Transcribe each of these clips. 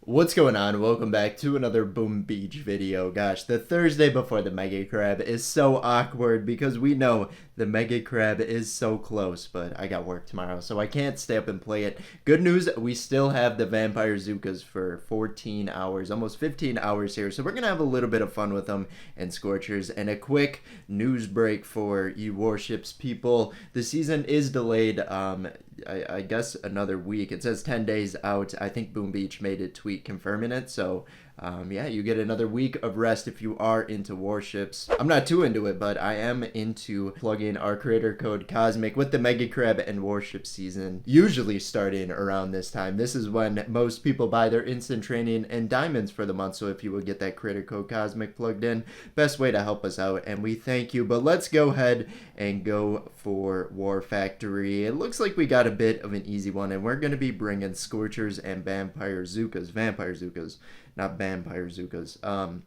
What's going on? Welcome back to another Boom Beach video. Gosh, the Thursday before the Mega Crab is so awkward because we know the Mega Crab is so close, but I got work tomorrow, so I can't stay up and play it. Good news, we still have the Vampire Zookas for 14 hours, almost 15 hours here, so we're going to have a little bit of fun with them and Scorchers. And a quick news break for you Warships people. The season is delayed, I guess another week. It says 10 days out. I think Boom Beach made a tweet confirming it. So, yeah, you get another week of rest if you are into Warships. I'm not too into it, but I am into plugging our creator code Cosmic with the Mega Crab and Warship season, usually starting around this time. This is when most people buy their instant training and diamonds for the month. So if you would get that creator code Cosmic plugged in, best way to help us out, and we thank you. But let's go ahead and go for War Factory. It looks like we got a bit of an easy one, and we're going to be bringing Scorchers and Vampire Zookas, not Vampire Zookas.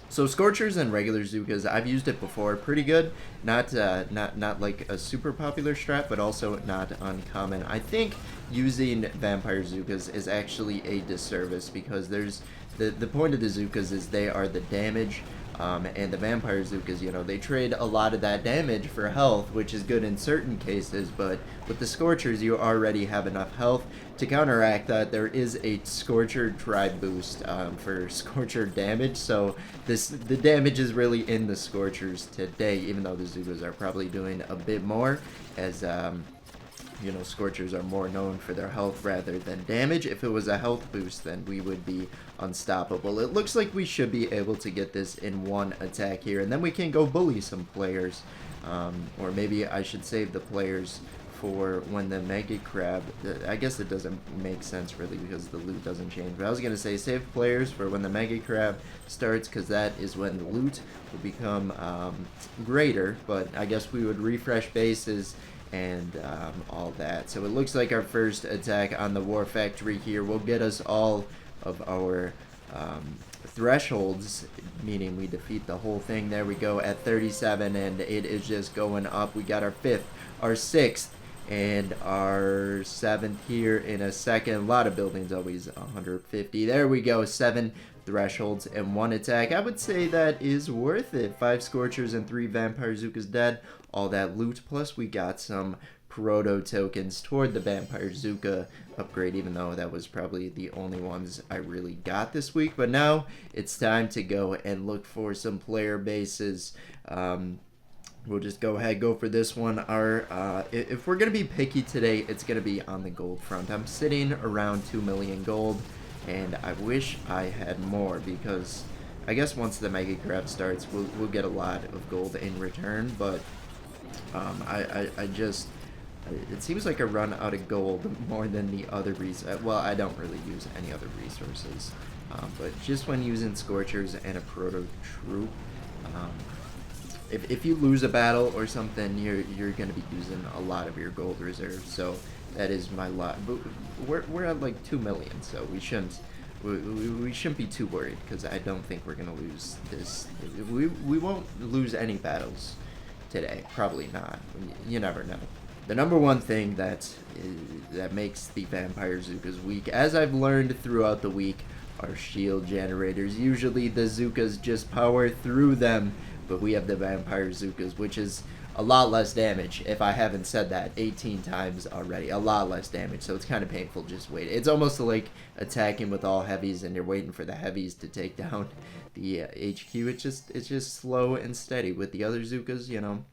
So Scorchers and regular Zookas, I've used it before, pretty good. Not like a super popular strat, but also not uncommon. I think using Vampire Zookas is actually a disservice because there's the point of the Zookas is they are the damage. And the Vampire Zookas, you know, they trade a lot of that damage for health, which is good in certain cases, but with the Scorchers, you already have enough health. To counteract that, there is a Scorcher tribe boost for Scorcher damage, so the damage is really in the Scorchers today, even though the Zookas are probably doing a bit more, as you know, Scorchers are more known for their health rather than damage. If it was a health boost, then we would be unstoppable. It looks like we should be able to get this in one attack here, and then we can go bully some players. Or maybe I should save the players for when the Mega Crab... I guess it doesn't make sense really because the loot doesn't change. But I was going to say save players for when the Mega Crab starts, because that is when the loot will become greater. But I guess we would refresh bases and all that. So it looks like our first attack on the War Factory here will get us all of our thresholds, meaning we defeat the whole thing. There we go at 37, and it is just going up. We got our 5th, our 6th, and our 7th here in a second. A lot of buildings, always 150. There we go, 7 thresholds and 1 attack. I would say that is worth it. 5 Scorchers and 3 Vampire Zookas dead. All that loot, plus we got some proto tokens toward the Vampire Zooka upgrade, even though that was probably the only ones I really got this week. But now it's time to go and look for some player bases. We'll just go ahead, go for this one. If we're going to be picky today, it's going to be on the gold front. I'm sitting around 2 million gold, and I wish I had more because I guess once the Mega Crab starts, we'll get a lot of gold in return, but I just... It seems like I run out of gold more than the other resources. Well, I don't really use any other resources. But just when using Scorchers and a Proto Troop, if you lose a battle or something, you're going to be using a lot of your gold reserves. So that is my lot. But we're at like 2 million, so we shouldn't be too worried because I don't think we're going to lose this. We won't lose any battles today. Probably not. You never know. The number one thing that makes the Vampire Zookas weak, as I've learned throughout the week, are shield generators. Usually the Zookas just power through them, but we have the Vampire Zookas, which is a lot less damage, if I haven't said that 18 times already. A lot less damage, so it's kind of painful just wait. It's almost like attacking with all heavies and you're waiting for the heavies to take down the HQ. It's just slow and steady. With the other Zookas, you know,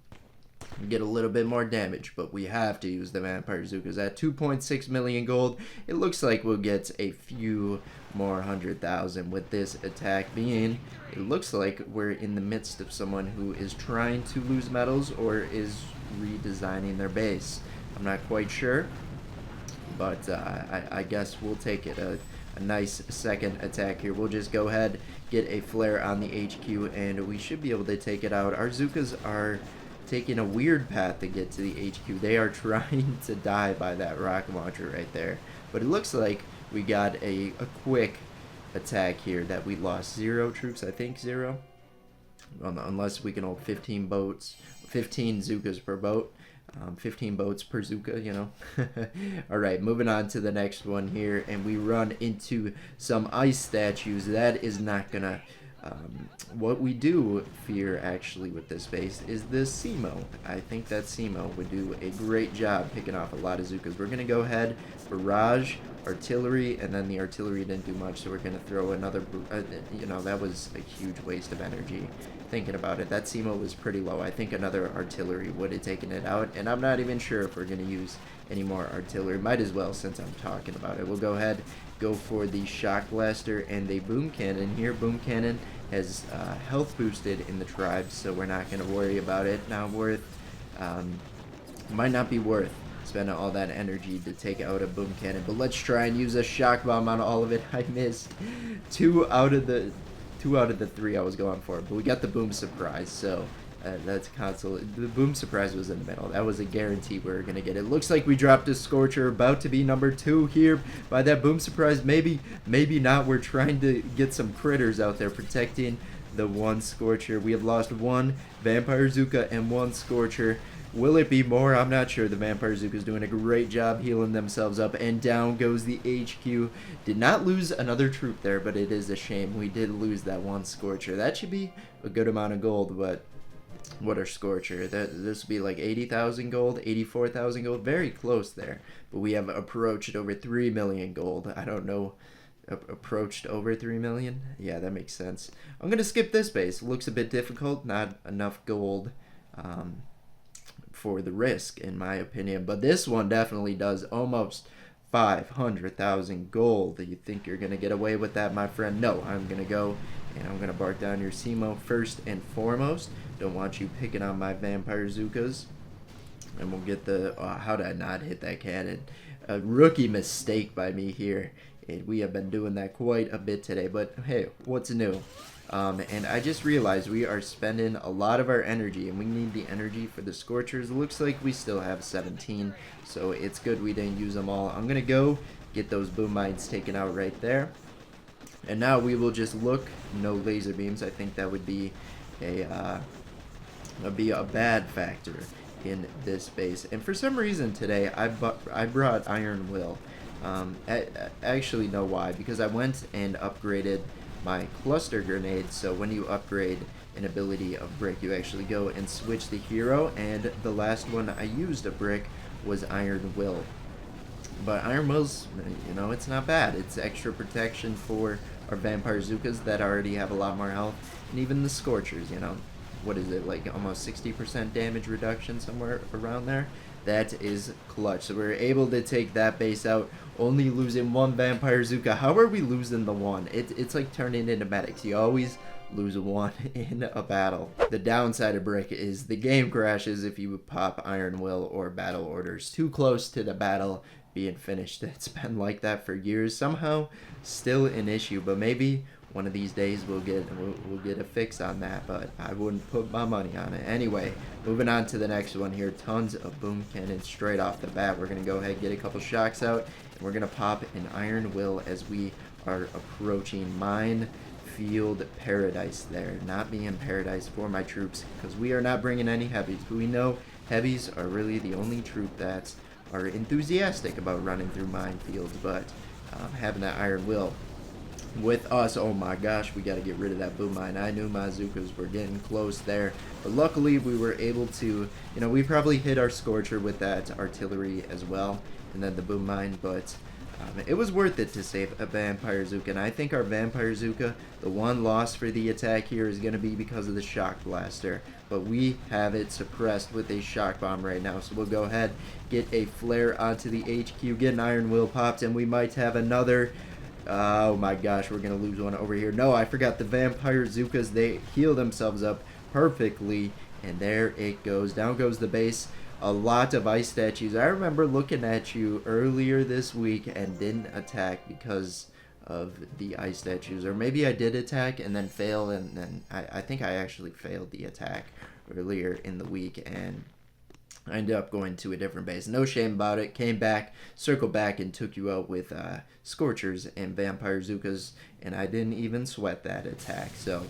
get a little bit more damage, but we have to use the Vampire Zookas. At 2.6 million gold, it looks like we'll get a few more 100,000 with this attack being. It looks like we're in the midst of someone who is trying to lose medals or is redesigning their base. I'm not quite sure, but I guess we'll take it. A nice second attack here. We'll just go ahead, get a flare on the HQ, and we should be able to take it out. Our Zookas are taking a weird path to get to the HQ. They are trying to die by that rocket launcher right there. But it looks like we got a quick attack here that we lost 0 troops, I think 0. Unless we can hold 15 boats, 15 Zookas per boat. 15 boats per Zooka, you know. Alright, moving on to the next one here, and we run into some ice statues. That is not gonna... what we do fear, actually, with this base is the Simo. I think that Simo would do a great job picking off a lot of Zookas. We're gonna go ahead, barrage, artillery, and then the artillery didn't do much, so we're gonna throw another... you know, that was a huge waste of energy. Thinking about it, that Simo was pretty low. I think another artillery would have taken it out, and I'm not even sure if we're going to use any more artillery. Might as well, since I'm talking about it. We'll go ahead, go for the shock blaster and a boom cannon here. Boom cannon has health boosted in the tribes, so we're not going to worry about it. Now might not be worth spending all that energy to take out a boom cannon, but let's try and use a shock bomb on all of it. I missed two out of the three I was going for, but we got the boom surprise, so that's console. The boom surprise was in the middle. That was a guarantee we were gonna get. It looks like we dropped a Scorcher, about to be number 2 here by that boom surprise. Maybe not. We're trying to get some critters out there protecting the one Scorcher. We have lost one Vampire Zooka and one Scorcher. Will it be more? I'm not sure. The Vampire Zookas doing a great job healing themselves up, and down goes the HQ. Did not lose another troop there, but it is a shame. We did lose that one Scorcher. That should be a good amount of gold, but what a Scorcher. This would be like 80,000 gold, 84,000 gold. Very close there, but we have approached over 3 million gold. I don't know. Approached over 3 million? Yeah, that makes sense. I'm going to skip this base. Looks a bit difficult. Not enough gold. For the risk, in my opinion, but this one definitely does almost 500,000 gold. You think you're gonna get away with that, my friend? No, I'm gonna go and I'm gonna bark down your Simo first and foremost. Don't want you picking on my Vampire Zookas, and we'll get the how did I not hit that cannon? A rookie mistake by me here. We have been doing that quite a bit today, but hey, what's new? And I just realized we are spending a lot of our energy, and we need the energy for the Scorchers. It looks like we still have 17, so it's good we didn't use them all. I'm going to go get those boom mines taken out right there. And now we will just look, no laser beams. I think that would be a bad factor in this base. And for some reason today, I brought Iron Will. I actually know why, because I went and upgraded my cluster grenade. So when you upgrade an ability of brick, you actually go and switch the hero, and the last one I used a brick was Iron Will. But Iron Will's, you know, it's not bad. It's extra protection for our Vampire Zookas that already have a lot more health, and even the Scorchers, you know. What is it, like almost 60% damage reduction, somewhere around there? That is clutch. So we're able to take that base out, only losing one Vampire Zooka. How are we losing the one? It's like turning into medics. You always lose one in a battle. The downside of brick is the game crashes if you pop Iron Will or battle orders too close to the battle being finished. It's been like that for years. Somehow still an issue, but maybe one of these days we'll get a fix on that, but I wouldn't put my money on it. Anyway, moving on to the next one here. Tons of boom cannons straight off the bat. We're going to go ahead and get a couple shocks out, and we're going to pop an Iron Will as we are approaching Minefield Paradise there. Not being paradise for my troops, because we are not bringing any heavies. But we know heavies are really the only troop that are enthusiastic about running through minefields, but having that Iron Will with us, oh my gosh, we got to get rid of that boom mine. I knew my Zookas were getting close there, but luckily we were able to, you know, we probably hit our Scorcher with that artillery as well, and then the boom mine, but it was worth it to save a Vampire Zooka. And I think our Vampire Zooka, the one loss for the attack here is going to be because of the shock blaster, but we have it suppressed with a shock bomb right now. So we'll go ahead, get a flare onto the HQ, get an Iron Will popped, and we might have another. Oh my gosh, we're gonna lose one over here. No, I forgot the Vampire Zookas. They heal themselves up perfectly, and there it goes. Down goes the base. A lot of ice statues. I remember looking at you earlier this week and didn't attack because of the ice statues, or maybe I did attack and then fail, and then I think I actually failed the attack earlier in the week, and I ended up going to a different base. No shame about it. Came back, circled back, and took you out with Scorchers and Vampire Zookas, and I didn't even sweat that attack. So,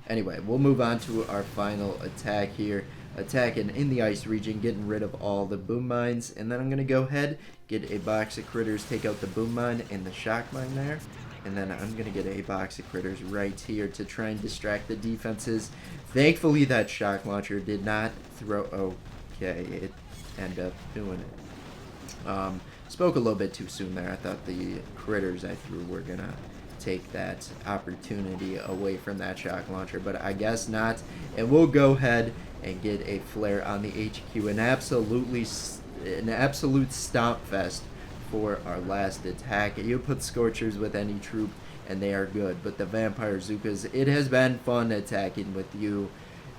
anyway, we'll move on to our final attack here. attacking in the ice region, getting rid of all the boom mines, and then I'm going to go ahead, get a box of critters, take out the boom mine and the shock mine there, and then I'm going to get a box of critters right here to try and distract the defenses. Thankfully, that shock launcher did not throw... Okay, it ended up doing it. Spoke a little bit too soon there. I thought the critters I threw were going to take that opportunity away from that shock launcher, but I guess not. And we'll go ahead and get a flare on the HQ. An absolute stomp fest for our last attack. You put Scorchers with any troop and they are good, but the Vampire Zookas, it has been fun attacking with you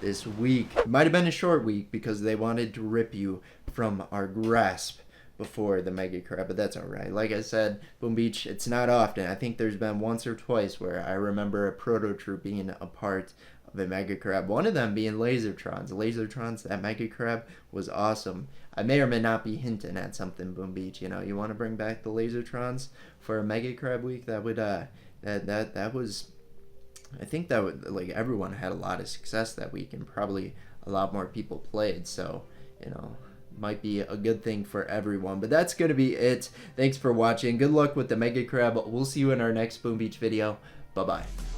this week. It might have been a short week because they wanted to rip you from our grasp before the Mega Crab, but that's alright. Like I said, Boom Beach, it's not often. I think there's been once or twice where I remember a Proto Troop being a part of a Mega Crab. One of them being Lasertrons. That Mega Crab was awesome. I may or may not be hinting at something, Boom Beach. You know, you want to bring back the Lasertrons for a Mega Crab week? That would, that was... I think that would, like, everyone had a lot of success that week and probably a lot more people played, so, you know, might be a good thing for everyone. But that's going to be it. Thanks for watching. Good luck with the Mega Crab. We'll see you in our next Boom Beach video. Bye-bye.